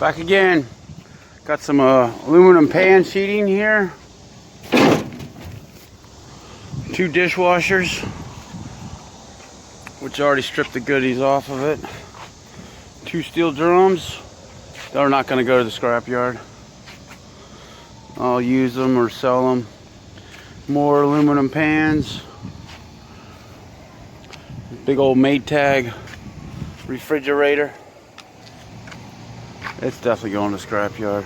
Back again. Got some aluminum pan sheeting here. 2 dishwashers, which already stripped the goodies off of it. 2 steel drums. They're not going to go to the scrapyard. I'll use them or sell them. More aluminum pans. Big old Maytag refrigerator. It's definitely going to scrapyard.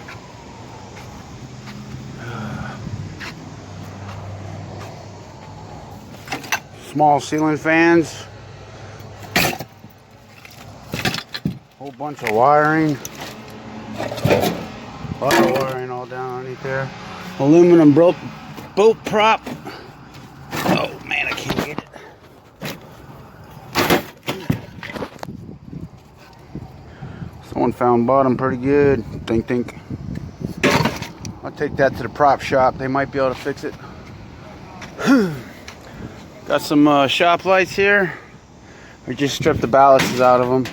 Small ceiling fans. Whole bunch of wiring. A lot of wiring all down underneath there. Aluminum boat prop. Oh man, I can't get it. Someone found bottom pretty good. Think. I'll take that to the prop shop. They might be able to fix it. Got some shop lights here. We just stripped the ballasts out of them.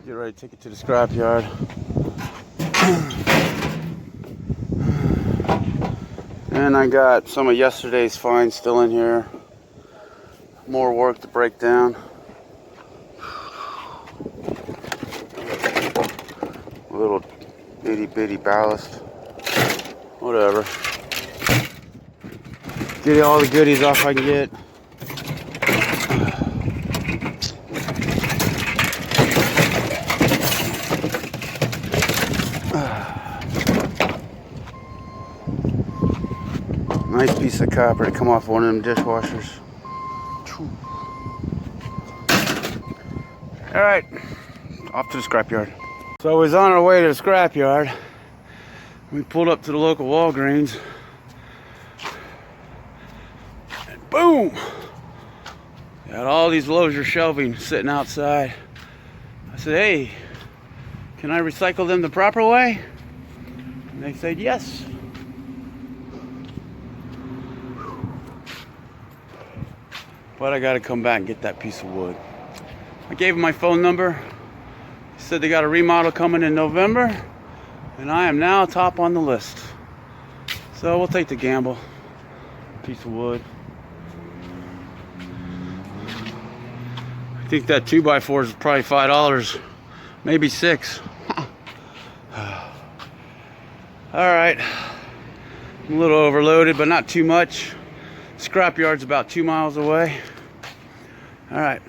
Get ready to take it to the scrapyard. And I got some of yesterday's finds still in here. More work to break down. A little itty bitty ballast. Whatever. Get all the goodies off I can get. Nice piece of copper to come off one of them dishwashers. Alright, off to the scrapyard. So I was on our way to the scrapyard. We pulled up to the local Walgreens. And boom! Got all these Lozier shelving sitting outside. I said, hey, can I recycle them the proper way? And they said yes. But I gotta come back and get that piece of wood. I gave them my phone number. They said they got a remodel coming in November, and I am now top on the list. So we'll take the gamble. Piece of wood. I think that 2x4 is probably $5, maybe $6. Alright. I'm a little overloaded, but not too much. Scrapyard's about 2 miles away. Alright.